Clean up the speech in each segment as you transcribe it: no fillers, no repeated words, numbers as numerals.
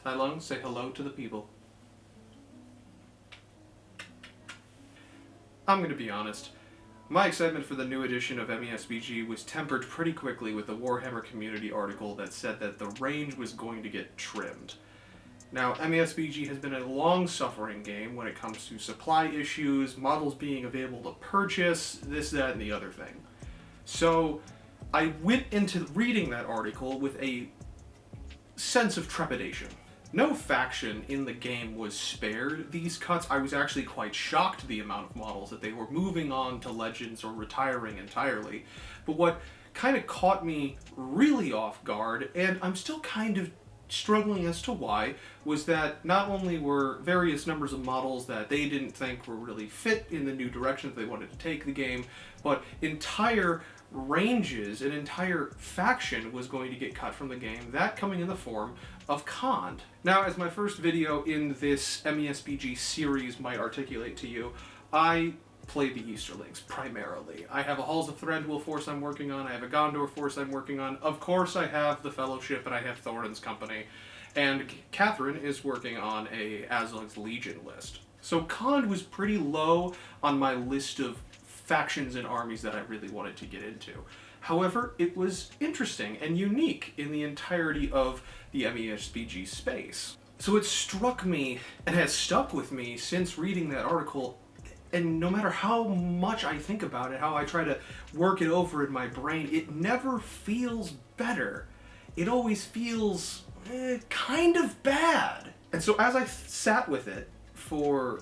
Hi Lung, say hello to the people. I'm gonna be honest. My excitement for the new edition of MESBG was tempered pretty quickly with the Warhammer community article that said that the range was going to get trimmed. Now, MESBG has been a long-suffering game when it comes to supply issues, models being available to purchase, this, that, and the other thing. So, I went into reading that article with a sense of trepidation. No faction in the game was spared these cuts. I was actually quite shocked at the amount of models that they were moving on to Legends or retiring entirely. But what kind of caught me really off guard, and I'm still kind of struggling as to why, was that not only were various numbers of models that they didn't think were really fit in the new direction that they wanted to take the game, but entire ranges, an entire faction was going to get cut from the game, that coming in the form of Khand. Now, as my first video in this MESBG series might articulate to you, I play the Easterlings primarily. I have a Halls of Thranduil force I'm working on, I have a Gondor force I'm working on, of course I have the Fellowship and I have Thorin's Company, and Catherine is working on a Azog's Legion list. So Khand was pretty low on my list of factions and armies that I really wanted to get into. However, it was interesting and unique in the entirety of the MESBG space. So it struck me, and has stuck with me since reading that article, and no matter how much I think about it, how I try to work it over in my brain, it never feels better. It always feels kind of bad. And so as I sat with it for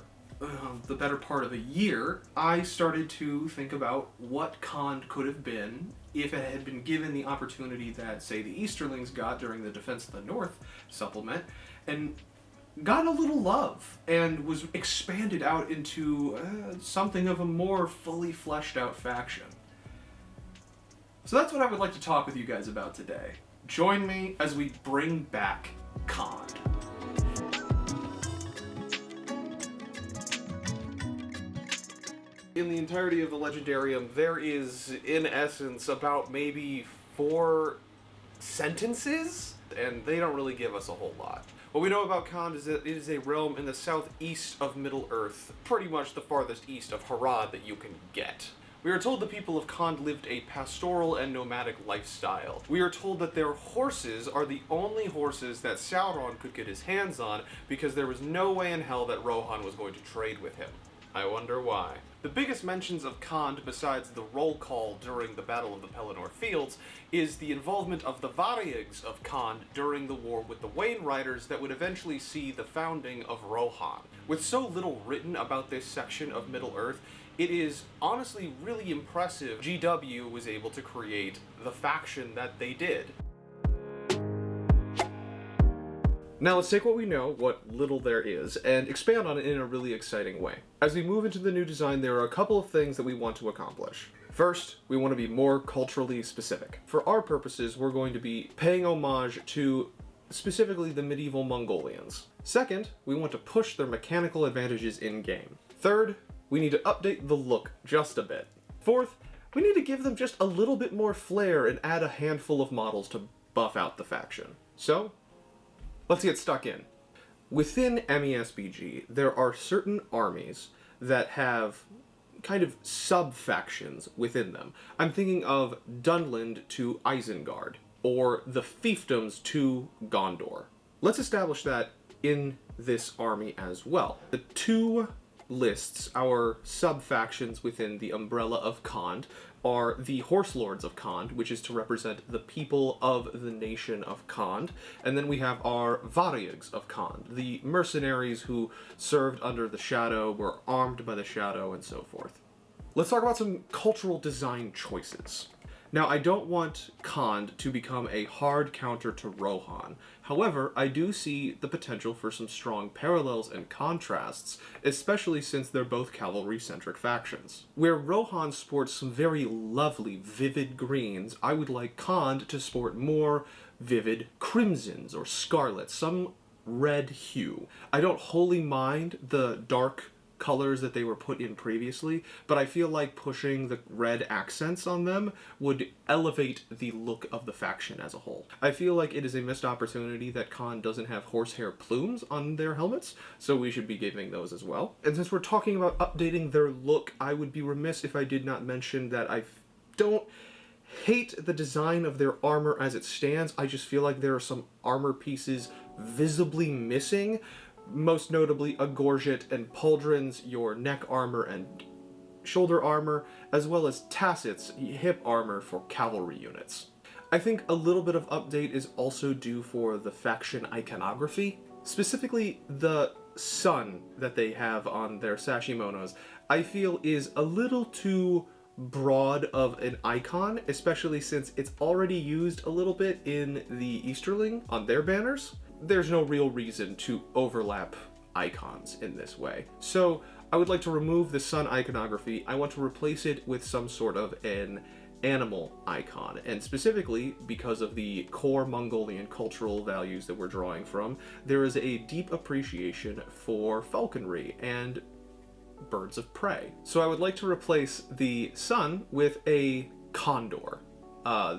the better part of a year, I started to think about what Khand could have been if it had been given the opportunity that, say, the Easterlings got during the Defense of the North supplement, and got a little love, and was expanded out into something of a more fully fleshed out faction. So that's what I would like to talk with you guys about today. Join me as we bring back Khand. In the entirety of the Legendarium, there is, in essence, about maybe 4 sentences, and they don't really give us a whole lot. What we know about Khand is that it is a realm in the southeast of Middle-earth, pretty much the farthest east of Harad that you can get. We are told the people of Khand lived a pastoral and nomadic lifestyle. We are told that their horses are the only horses that Sauron could get his hands on because there was no way in hell that Rohan was going to trade with him. I wonder why. The biggest mentions of Khand, besides the roll call during the Battle of the Pelennor Fields, is the involvement of the Variegs of Khand during the war with the Wayne Riders that would eventually see the founding of Rohan. With so little written about this section of Middle-earth, it is honestly really impressive GW was able to create the faction that they did. Now let's take what we know, what little there is, and expand on it in a really exciting way. As we move into the new design, there are a couple of things that we want to accomplish. First, we want to be more culturally specific. For our purposes, we're going to be paying homage to specifically the medieval Mongolians. Second, we want to push their mechanical advantages in-game. Third, we need to update the look just a bit. Fourth, we need to give them just a little bit more flair and add a handful of models to buff out the faction. So, let's get stuck in. Within MESBG, there are certain armies that have kind of sub-factions within them. I'm thinking of Dunland to Isengard, or the fiefdoms to Gondor. Let's establish that in this army as well. The 2 lists, our sub-factions within the umbrella of Khand, are the Horse Lords of Khand, which is to represent the people of the nation of Khand, and then we have our Variegs of Khand, the mercenaries who served under the Shadow, were armed by the Shadow, and so forth. Let's talk about some cultural design choices. Now, I don't want Khand to become a hard counter to Rohan. However, I do see the potential for some strong parallels and contrasts, especially since they're both cavalry-centric factions. Where Rohan sports some very lovely, vivid greens, I would like Khand to sport more vivid crimsons or scarlets, some red hue. I don't wholly mind the dark colors that they were put in previously, but I feel like pushing the red accents on them would elevate the look of the faction as a whole. I feel like it is a missed opportunity that Khan doesn't have horsehair plumes on their helmets, so we should be giving those as well. And since we're talking about updating their look, I would be remiss if I did not mention that I don't hate the design of their armor as it stands. I just feel like there are some armor pieces visibly missing, most notably a gorget and pauldrons, your neck armor and shoulder armor, as well as tassets, hip armor for cavalry units. I think a little bit of update is also due for the faction iconography, specifically the sun that they have on their sashimonos. I feel is a little too broad of an icon, especially since it's already used a little bit in the Easterling on their banners. There's no real reason to overlap icons in this way. So I would like to remove the sun iconography. I want to replace it with some sort of an animal icon, and specifically because of the core Mongolian cultural values that we're drawing from, there is a deep appreciation for falconry and birds of prey. So I would like to replace the sun with a condor.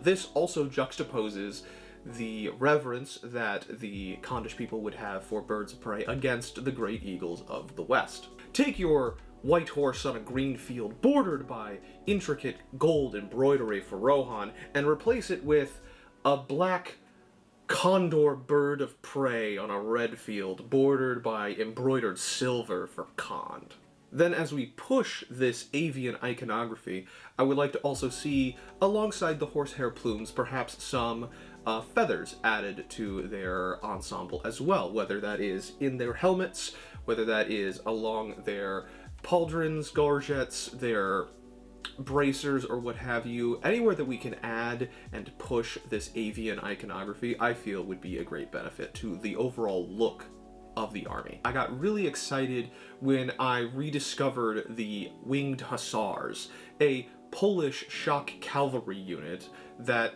This also juxtaposes the reverence that the Khandish people would have for birds of prey against the great eagles of the West. Take your white horse on a green field bordered by intricate gold embroidery for Rohan and replace it with a black condor bird of prey on a red field bordered by embroidered silver for Khand. Then as we push this avian iconography, I would like to also see, alongside the horsehair plumes, perhaps some feathers added to their ensemble as well, whether that is in their helmets, whether that is along their pauldrons, gorgets, their bracers, or what have you. Anywhere that we can add and push this avian iconography, I feel would be a great benefit to the overall look of the army. I got really excited when I rediscovered the Winged Hussars, a Polish shock cavalry unit that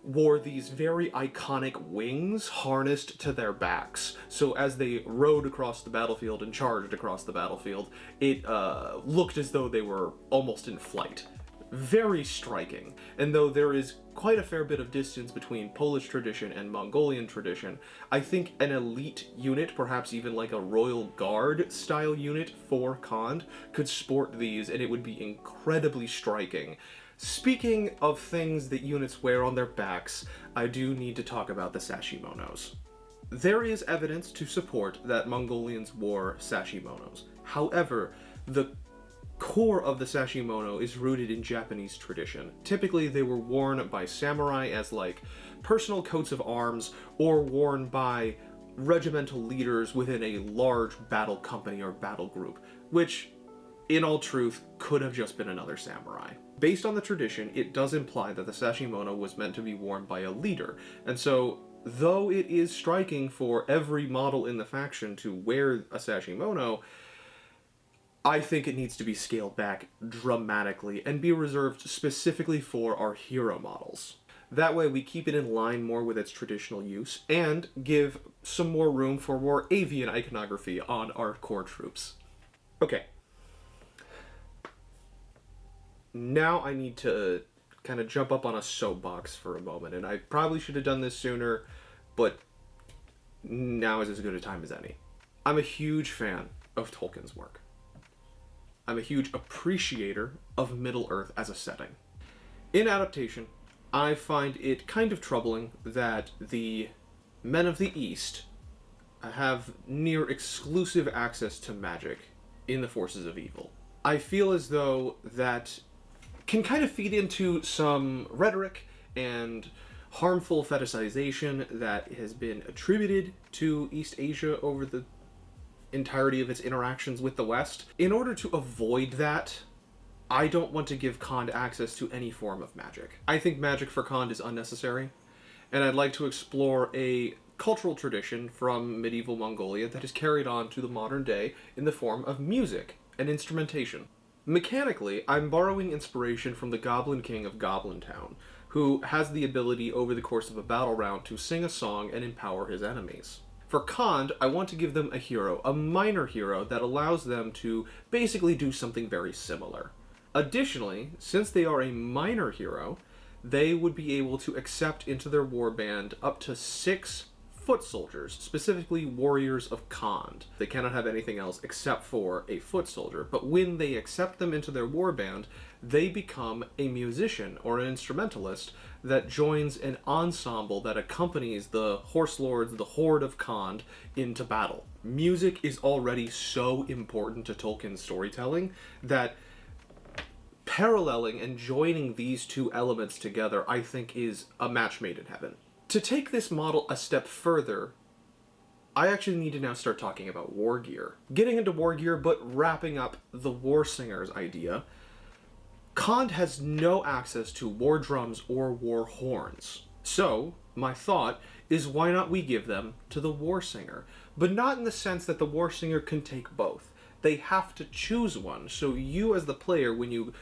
wore these very iconic wings harnessed to their backs. So as they rode across the battlefield and charged across the battlefield, it looked as though they were almost in flight. Very striking. And though there is quite a fair bit of distance between Polish tradition and Mongolian tradition, I think an elite unit, perhaps even like a Royal Guard style unit for Khand, could sport these and it would be incredibly striking. Speaking of things that units wear on their backs, I do need to talk about the sashimonos. There is evidence to support that Mongolians wore sashimonos. However, the core of the sashimono is rooted in Japanese tradition. Typically, they were worn by samurai as like personal coats of arms, or worn by regimental leaders within a large battle company or battle group, which, in all truth, could have just been another samurai. Based on the tradition, it does imply that the sashimono was meant to be worn by a leader, and so, though it is striking for every model in the faction to wear a sashimono, I think it needs to be scaled back dramatically and be reserved specifically for our hero models. That way we keep it in line more with its traditional use and give some more room for more avian iconography on our core troops. Okay. Now I need to kind of jump up on a soapbox for a moment, and I probably should have done this sooner, but now is as good a time as any. I'm a huge fan of Tolkien's work. I'm a huge appreciator of Middle-earth as a setting. In adaptation, I find it kind of troubling that the men of the East have near exclusive access to magic in the forces of evil. I feel as though that can kind of feed into some rhetoric and harmful fetishization that has been attributed to East Asia over the entirety of its interactions with the West. In order to avoid that, I don't want to give Khand access to any form of magic. I think magic for Khand is unnecessary, and I'd like to explore a cultural tradition from medieval Mongolia that is carried on to the modern day in the form of music and instrumentation. Mechanically, I'm borrowing inspiration from the Goblin King of Goblin Town, who has the ability over the course of a battle round to sing a song and empower his enemies. For Khand, I want to give them a hero, a minor hero that allows them to basically do something very similar. Additionally, since they are a minor hero, they would be able to accept into their warband up to 6 foot soldiers, specifically warriors of Khand. They cannot have anything else except for a foot soldier, but when they accept them into their warband, they become a musician or an instrumentalist that joins an ensemble that accompanies the horse lords, the horde of Khand, into battle. Music is already so important to Tolkien's storytelling that paralleling and joining these two elements together, I think, is a match made in heaven. To take this model a step further, I actually need to now start talking about war gear. Getting into war gear, but wrapping up the war singers idea, Khand has no access to war drums or war horns. So, my thought is why not we give them to the war singer? But not in the sense that the war singer can take both. They have to choose one. So you as the player, when you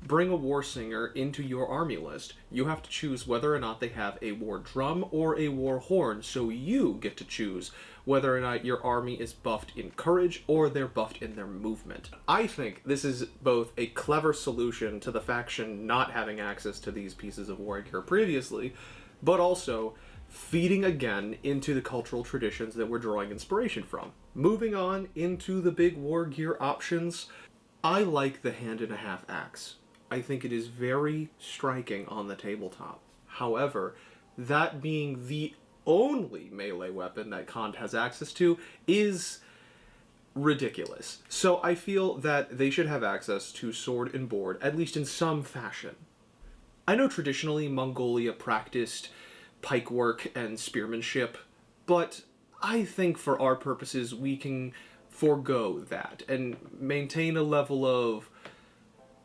bring a war singer into your army list, you have to choose whether or not they have a war drum or a war horn, so you get to choose whether or not your army is buffed in courage or they're buffed in their movement. I think this is both a clever solution to the faction not having access to these pieces of war gear previously, but also feeding again into the cultural traditions that we're drawing inspiration from. Moving on into the big war gear options, I like the hand-and-a-half axe. I think it is very striking on the tabletop. However, that being the only melee weapon that Khand has access to is ridiculous. So I feel that they should have access to sword and board, at least in some fashion. I know traditionally Mongolia practiced pike work and spearmanship, but I think for our purposes we can forego that and maintain a level of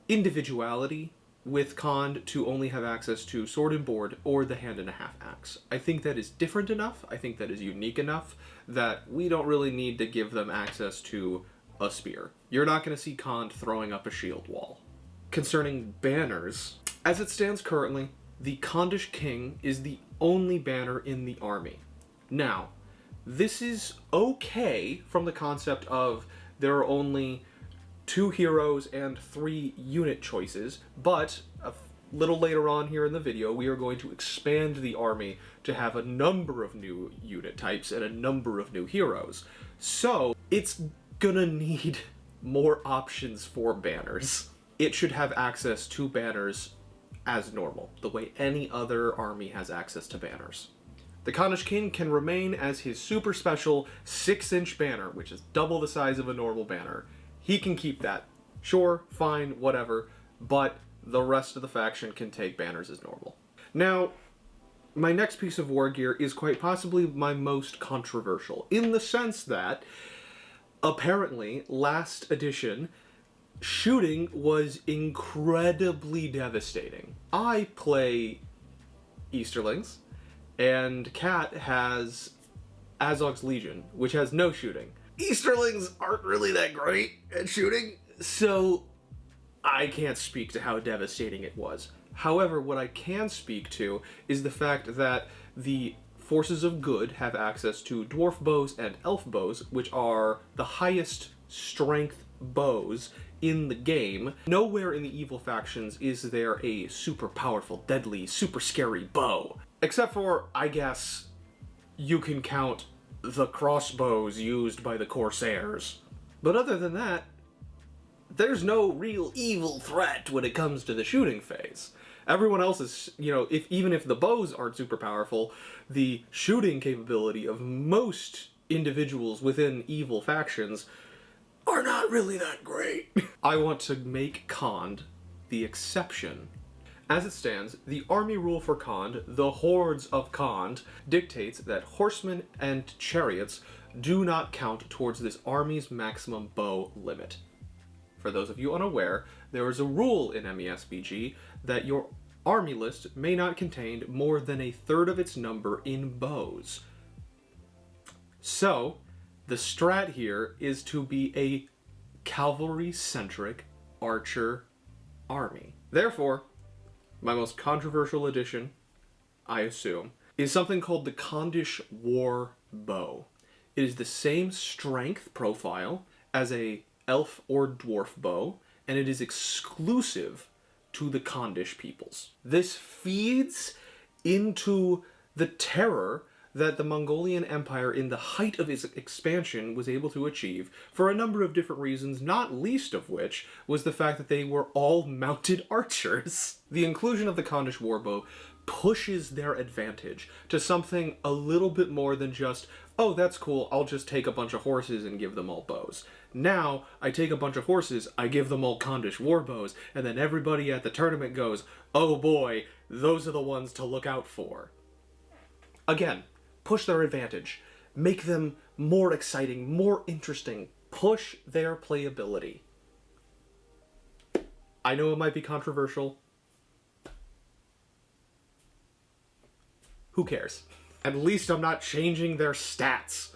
individuality with Khand to only have access to sword and board or the hand-and-a-half axe. I think that is different enough, I think that is unique enough, that we don't really need to give them access to a spear. You're not going to see Khand throwing up a shield wall. Concerning banners, as it stands currently, the Khandish King is the only banner in the army. Now, this is okay from the concept of there are only 2 heroes and 3 unit choices, but a little later on here in the video, we are going to expand the army to have a number of new unit types and a number of new heroes. So, it's gonna need more options for banners. It should have access to banners as normal, the way any other army has access to banners. The Khandish King can remain as his super special 6-inch banner, which is double the size of a normal banner. He can keep that. Sure, fine, whatever, but the rest of the faction can take banners as normal. Now, my next piece of war gear is quite possibly my most controversial, in the sense that, apparently, last edition, shooting was incredibly devastating. I play Easterlings, and Kat has Azog's Legion, which has no shooting. Easterlings aren't really that great at shooting, so I can't speak to how devastating it was. However, what I can speak to is the fact that the forces of good have access to dwarf bows and elf bows, which are the highest strength bows in the game. Nowhere in the evil factions is there a super powerful, deadly, super scary bow. Except for, I guess, you can count the crossbows used by the Corsairs. But other than that, there's no real evil threat when it comes to the shooting phase. Everyone else is, even if the bows aren't super powerful, the shooting capability of most individuals within evil factions are not really that great. I want to make Khand the exception. As it stands, the army rule for Khand, the hordes of Khand, dictates that horsemen and chariots do not count towards this army's maximum bow limit. For those of you unaware, there is a rule in MESBG that your army list may not contain more than 1/3 of its number in bows. So, the strat here is to be a cavalry-centric archer army. Therefore, my most controversial addition, I assume, is something called the Khandish War Bow. It is the same strength profile as a elf or dwarf bow, and it is exclusive to the Khandish peoples. This feeds into the terror that the Mongolian Empire, in the height of its expansion, was able to achieve for a number of different reasons, not least of which was the fact that they were all mounted archers. The inclusion of the Khandish warbow pushes their advantage to something a little bit more than just, oh, that's cool, I'll just take a bunch of horses and give them all bows. Now, I take a bunch of horses, I give them all Khandish warbows, and then everybody at the tournament goes, oh boy, those are the ones to look out for. Again, push their advantage. Make them more exciting, more interesting. Push their playability. I know it might be controversial. Who cares? At least I'm not changing their stats.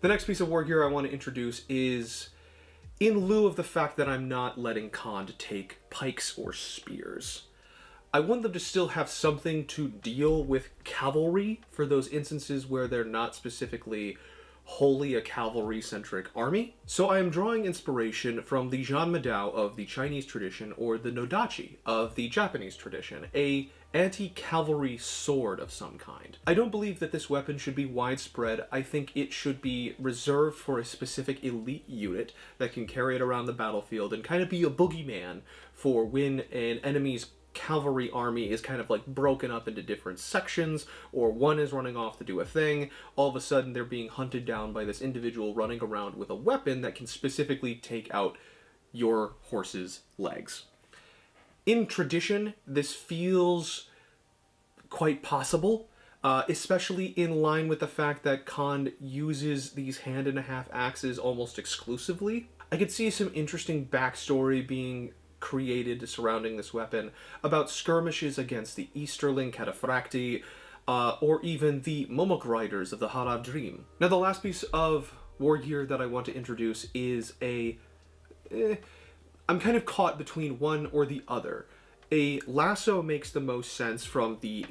The next piece of war gear I want to introduce is, in lieu of the fact that I'm not letting Khand take pikes or spears, I want them to still have something to deal with cavalry for those instances where they're not specifically wholly a cavalry-centric army. So I am drawing inspiration from the Janmadao of the Chinese tradition, or the Nodachi of the Japanese tradition, a anti-cavalry sword of some kind. I don't believe that this weapon should be widespread. I think it should be reserved for a specific elite unit that can carry it around the battlefield and kind of be a boogeyman for when an enemy's cavalry army is kind of like broken up into different sections, or one is running off to do a thing. All of a sudden they're being hunted down by this individual running around with a weapon that can specifically take out your horse's legs. In tradition, this feels quite possible, especially in line with the fact that Khand uses these hand-and-a-half axes almost exclusively. I could see some interesting backstory being created surrounding this weapon about skirmishes against the Easterling Cataphracti, or even the Momok Riders of the Harad Dream. Now, the last piece of war gear that I want to introduce is I'm kind of caught between one or the other. A lasso makes the most sense from the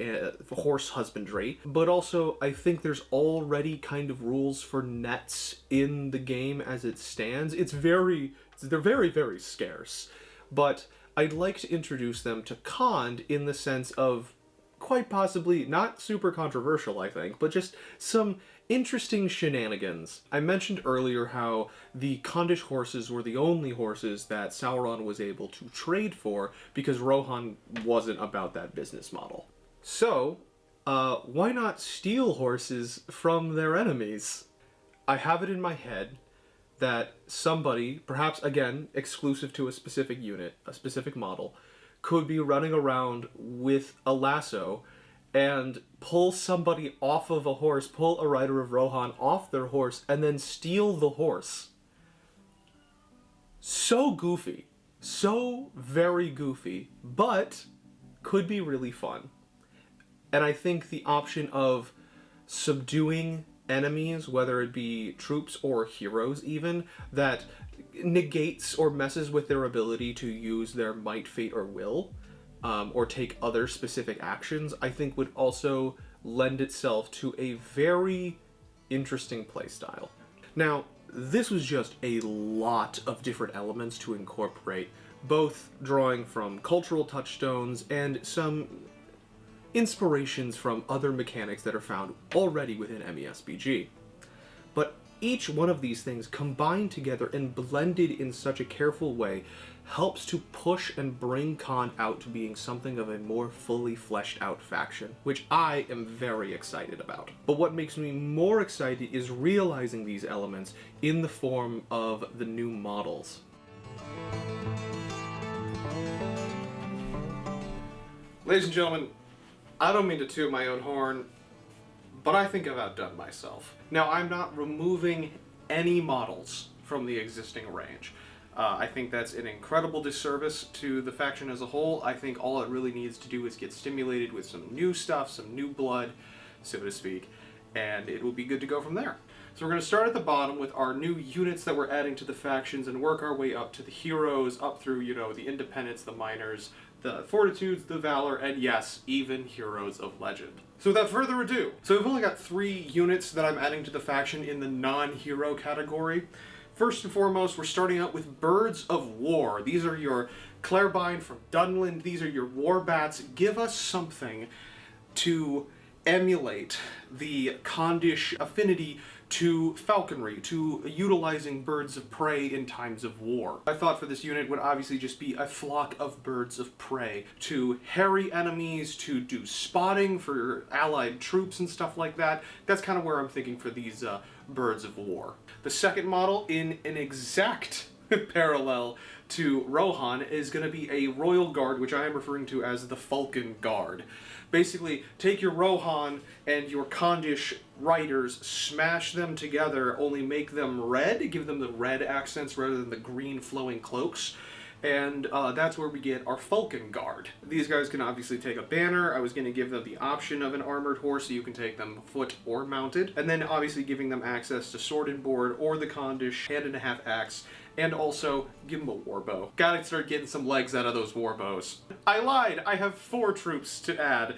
horse husbandry, but also I think there's already kind of rules for nets in the game as it stands. They're very, very scarce. But I'd like to introduce them to Khand in the sense of, quite possibly, not super controversial, I think, but just some interesting shenanigans. I mentioned earlier how the Khandish horses were the only horses that Sauron was able to trade for because Rohan wasn't about that business model. So, why not steal horses from their enemies? I have it in my head that somebody, perhaps again exclusive to a specific unit, a specific model, could be running around with a lasso and pull somebody off of a horse, pull a rider of Rohan off their horse, and then steal the horse. So goofy. So very goofy, but could be really fun. And I think the option of subduing enemies, whether it be troops or heroes even, that negates or messes with their ability to use their might, fate, or will, or take other specific actions, I think would also lend itself to a very interesting playstyle. Now, this was just a lot of different elements to incorporate, both drawing from cultural touchstones and some inspirations from other mechanics that are found already within MESBG. But each one of these things combined together and blended in such a careful way helps to push and bring Khand out to being something of a more fully fleshed out faction, which I am very excited about. But what makes me more excited is realizing these elements in the form of the new models. Ladies and gentlemen, I don't mean to toot my own horn, but I think I've outdone myself. Now, I'm not removing any models from the existing range. I think that's an incredible disservice to the faction as a whole. I think all it really needs to do is get stimulated with some new stuff, some new blood, so to speak, and it will be good to go from there. So we're going to start at the bottom with our new units that we're adding to the factions and work our way up to the heroes, up through, the independents, the miners, the Fortitudes, the Valor, and yes, even Heroes of Legend. So without further ado, we've only got 3 units that I'm adding to the faction in the non-hero category. First and foremost, we're starting out with Birds of War. These are your Clarebine from Dunland. These are your Warbats. Give us something to emulate the Khandish affinity to falconry, to utilizing birds of prey in times of war. I thought for this unit would obviously just be a flock of birds of prey to harry enemies, to do spotting for allied troops and stuff like that. That's kind of where I'm thinking for these birds of war. The second model, in an exact parallel to Rohan, is going to be a Royal Guard, which I am referring to as the Falcon Guard. Basically, take your Rohan and your Khandish riders, smash them together, only make them red, give them the red accents rather than the green flowing cloaks, and that's where we get our Falcon Guard. These guys can obviously take a banner. I was going to give them the option of an armored horse, so you can take them foot or mounted, and then obviously giving them access to sword and board or the Khandish hand-and-a-half axe, and also give them a warbow. Gotta start getting some legs out of those warbows. I lied! I have 4 troops to add.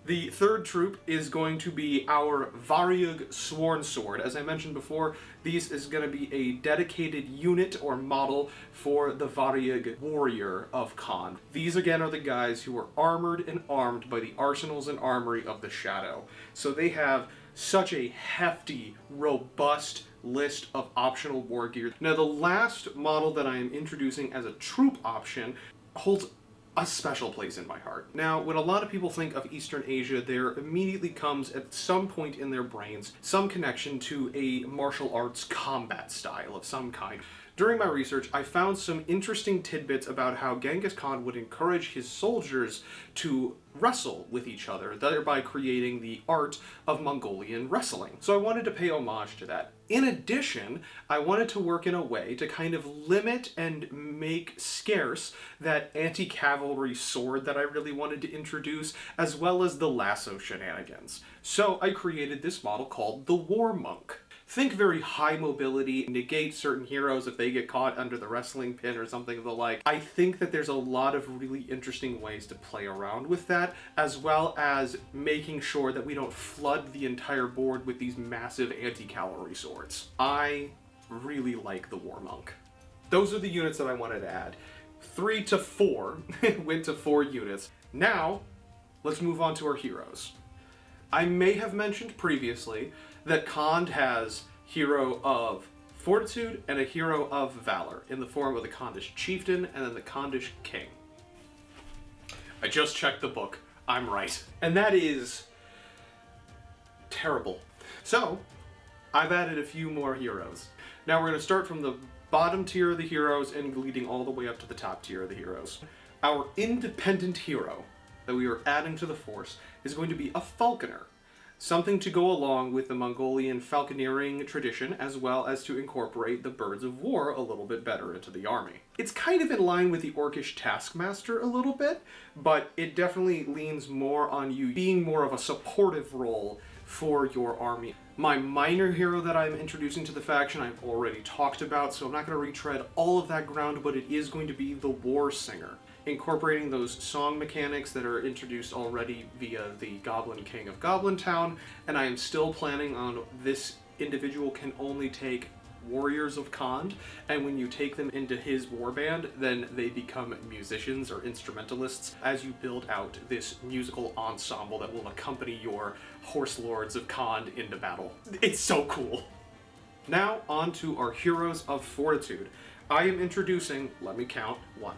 The third troop is going to be our Varyug Sworn Sword. As I mentioned before, this is going to be a dedicated unit or model for the Varyug Warrior of Khand. These again are the guys who are armored and armed by the arsenals and armory of the Shadow. So they have such a hefty, robust list of optional war gear. Now the last model that I am introducing as a troop option holds a special place in my heart. Now, when a lot of people think of Eastern Asia, there immediately comes at some point in their brains some connection to a martial arts combat style of some kind. During my research, I found some interesting tidbits about how Genghis Khan would encourage his soldiers to wrestle with each other, thereby creating the art of Mongolian wrestling. So I wanted to pay homage to that. In addition, I wanted to work in a way to kind of limit and make scarce that anti-cavalry sword that I really wanted to introduce, as well as the lasso shenanigans. So I created this model called the War Monk. Think very high mobility, negate certain heroes if they get caught under the wrestling pin or something of the like. I think that there's a lot of really interesting ways to play around with that, as well as making sure that we don't flood the entire board with these massive anti-cavalry swords. I really like the War Monk. Those are the units that I wanted to add. 3 to 4 went to 4 units. Now, let's move on to our heroes. I may have mentioned previously that Khand has Hero of Fortitude and a Hero of Valor in the form of the Khandish Chieftain and then the Khandish King. I just checked the book. I'm right. And that is terrible. So, I've added a few more heroes. Now we're going to start from the bottom tier of the heroes and leading all the way up to the top tier of the heroes. Our independent hero that we are adding to the force is going to be a falconer. Something to go along with the Mongolian falconeering tradition, as well as to incorporate the birds of war a little bit better into the army. It's kind of in line with the Orcish Taskmaster a little bit, but it definitely leans more on you being more of a supportive role for your army. My minor hero that I'm introducing to the faction I've already talked about, so I'm not going to retread all of that ground, but it is going to be the War Singer, incorporating those song mechanics that are introduced already via the Goblin King of Goblin Town, and I am still planning on this individual can only take warriors of Khand, and when you take them into his warband, then they become musicians or instrumentalists as you build out this musical ensemble that will accompany your horse lords of Khand into battle. It's so cool! Now on to our Heroes of Fortitude. I am introducing, let me count, 1,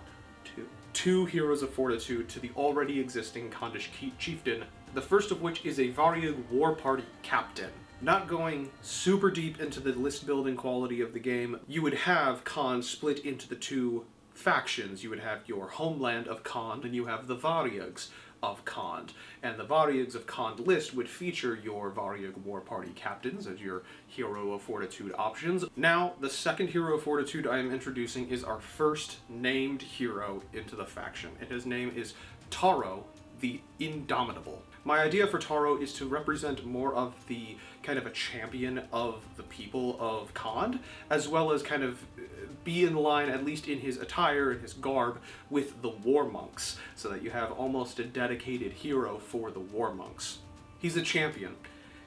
2 Heroes of Fortitude to the already existing Khandish Chieftain, the first of which is a Varyug War Party Captain. Not going super deep into the list building quality of the game, you would have Khand split into the 2 factions. You would have your homeland of Khand, and you have the Varyugs of Khand. And the Varyugs of Khand list would feature your Varyug War Party Captains as your Hero of Fortitude options. Now, the second Hero of Fortitude I am introducing is our first named hero into the faction, and his name is Taro the Indomitable. My idea for Taro is to represent more of the kind of a champion of the people of Khand, as well as kind of be in line, at least in his attire and his garb, with the war monks, so that you have almost a dedicated hero for the war monks. He's a champion.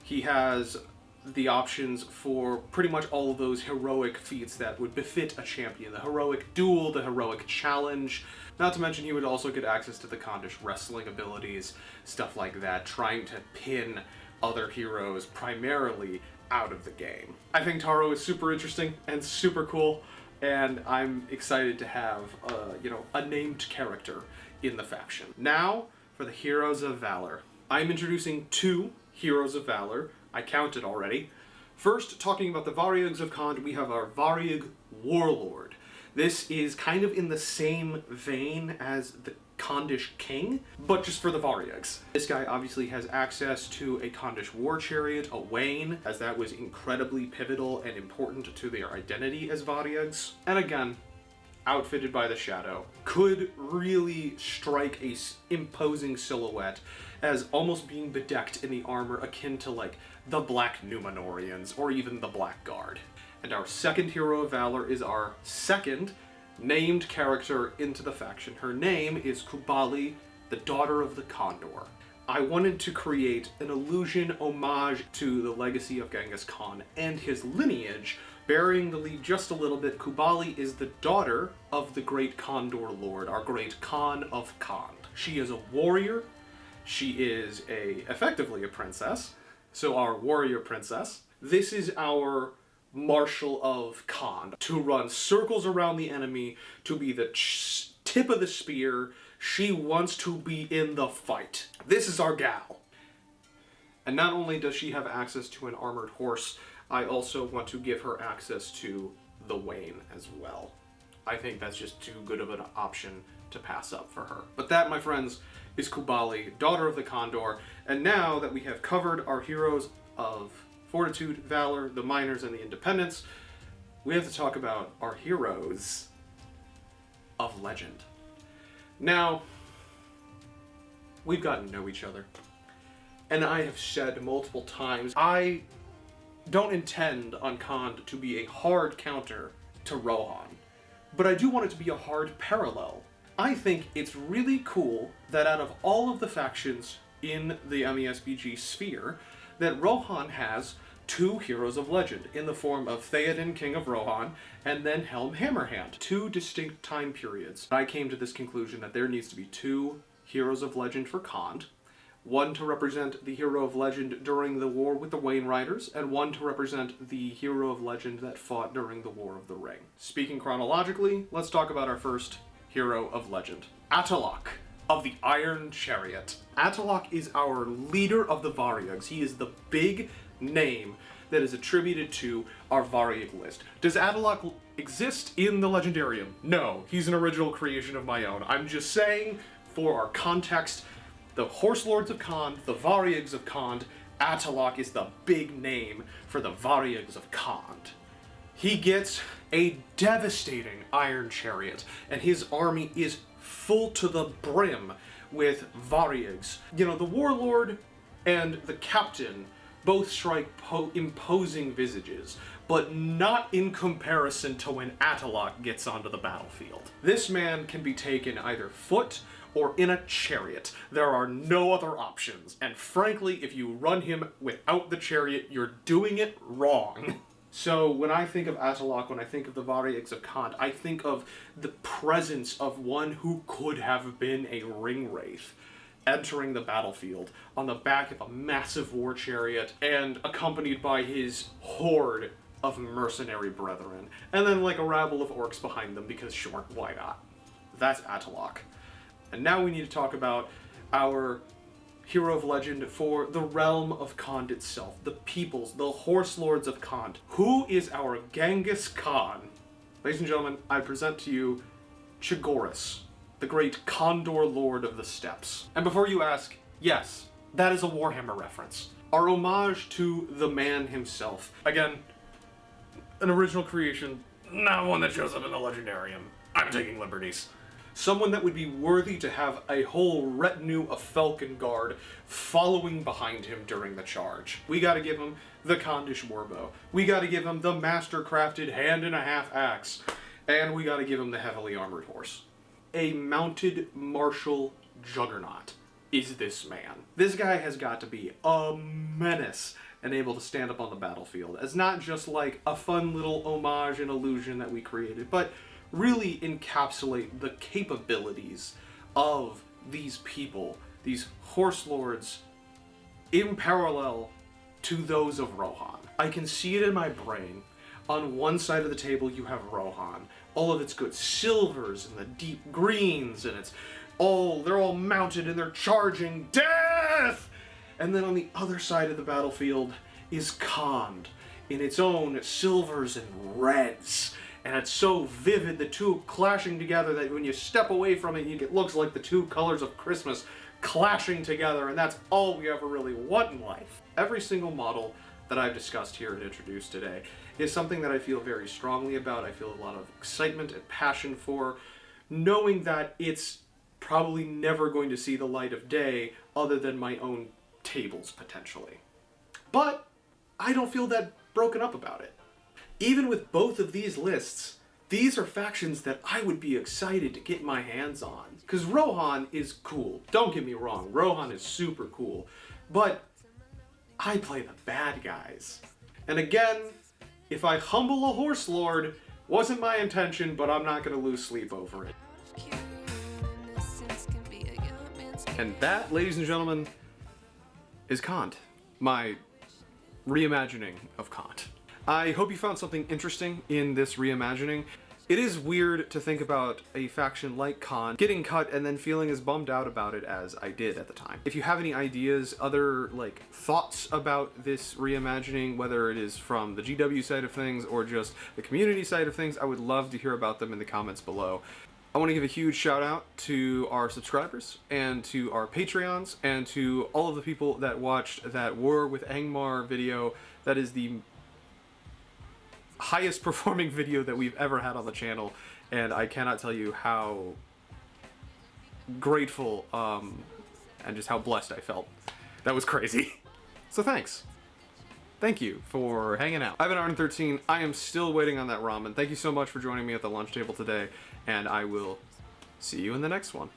He has the options for pretty much all of those heroic feats that would befit a champion. The heroic duel, the heroic challenge. Not to mention he would also get access to the Khandish wrestling abilities, stuff like that, trying to pin other heroes primarily out of the game. I think Taro is super interesting and super cool, and I'm excited to have, a named character in the faction. Now, for the Heroes of Valor. I'm introducing 2 Heroes of Valor. I counted already. First, talking about the Varyags of Khand, we have our Varyag Warlord. This is kind of in the same vein as the Khandish King, but just for the Varyags. This guy obviously has access to a Khandish war chariot, a wain, as that was incredibly pivotal and important to their identity as Varyags. And again, outfitted by the Shadow, could really strike a imposing silhouette as almost being bedecked in the armor akin to like the Black Numenorians or even the Black Guard. And our second Hero of Valor is our second named character into the faction. Her name is Kubali, the daughter of the Condor. I wanted to create an illusion homage to the legacy of Genghis Khan and his lineage. Burying the lead just a little bit, Kubali is the daughter of the great Condor Lord, our great Khan of Khand. She is a warrior. She is effectively a princess, so our warrior princess. This is our Marshal of Khand, to run circles around the enemy, to be the tip of the spear. She wants to be in the fight. This is our gal. And not only does she have access to an armored horse, I also want to give her access to the wain as well. I think that's just too good of an option to pass up for her. But that, my friends, is Kubali, daughter of the Condor. And now that we have covered our heroes of Fortitude, Valor, the Miners, and the Independents, we have to talk about our heroes of legend. Now, we've gotten to know each other, and I have said multiple times, I don't intend on Khand to be a hard counter to Rohan, but I do want it to be a hard parallel. I think it's really cool that out of all of the factions in the MESBG sphere, that Rohan has 2 heroes of legend in the form of Theoden, King of Rohan, and then Helm Hammerhand. 2 distinct time periods. I came to this conclusion that there needs to be 2 heroes of legend for Khand. One to represent the hero of legend during the war with the Wainriders, and one to represent the hero of legend that fought during the War of the Ring. Speaking chronologically, let's talk about our first hero of legend, Atalok of the Iron Chariot. Atalok is our leader of the Varyags. He is the big name that is attributed to our Varyag list. Does Atalok exist in the Legendarium? No, he's an original creation of my own. I'm just saying, for our context, the Horse Lords of Khand, the Varyags of Khand, Atalok is the big name for the Varyags of Khand. He gets a devastating Iron Chariot, and his army is full to the brim with Varyags. You know, the Warlord and the Captain both strike imposing visages, but not in comparison to when Atalok gets onto the battlefield. This man can be taken either foot or in a chariot. There are no other options, and frankly, if you run him without the chariot, you're doing it wrong. So when I think of Atalok, when I think of the Varyags of Khand, I think of the presence of one who could have been a ring wraith entering the battlefield on the back of a massive war chariot and accompanied by his horde of mercenary brethren. And then like a rabble of orcs behind them because sure, why not? That's Atalok. And now we need to talk about our hero of legend for the realm of Khand itself, the peoples, the Horse Lords of Khand. Who is our Genghis Khan? Ladies and gentlemen, I present to you Chigoris, the great Condor Lord of the Steppes. And before you ask, yes, that is a Warhammer reference. Our homage to the man himself. Again, an original creation, not one that shows up in the Legendarium. I'm taking liberties. Someone that would be worthy to have a whole retinue of Falcon Guard following behind him during the charge. We gotta give him the Khandish Warbow. We gotta give him the master-crafted hand-and-a-half axe. And we gotta give him the heavily armored horse. A mounted martial juggernaut is this man. This guy has got to be a menace and able to stand up on the battlefield as not just like a fun little homage and illusion that we created, but really encapsulate the capabilities of these people, these horse lords, in parallel to those of Rohan. I can see it in my brain. On one side of the table you have Rohan, all of its good silvers and the deep greens, and they're all mounted and they're charging death! And then on the other side of the battlefield is Khand, in its own silvers and reds. And it's so vivid, the two clashing together, that when you step away from it, it looks like the two colors of Christmas clashing together, and that's all we ever really want in life. Every single model that I've discussed here and introduced today is something that I feel very strongly about. I feel a lot of excitement and passion for, knowing that it's probably never going to see the light of day other than my own tables, potentially. But I don't feel that broken up about it. Even with both of these lists, these are factions that I would be excited to get my hands on. Because Rohan is cool. Don't get me wrong, Rohan is super cool. But I play the bad guys. And again, if I humble a horse lord, wasn't my intention, but I'm not going to lose sleep over it. And that, ladies and gentlemen, is Khand. My reimagining of Khand. I hope you found something interesting in this reimagining. It is weird to think about a faction like Khand getting cut and then feeling as bummed out about it as I did at the time. If you have any ideas, other thoughts about this reimagining, whether it is from the GW side of things or just the community side of things, I would love to hear about them in the comments below. I want to give a huge shout out to our subscribers and to our Patreons and to all of the people that watched that War with Angmar video. That is the highest performing video that we've ever had on the channel, and I cannot tell you how grateful and just how blessed I felt. That was crazy. So thanks. Thank you for hanging out. I've been Arden 13. I am still waiting on that ramen. Thank you so much for joining me at the lunch table today, and I will see you in the next one.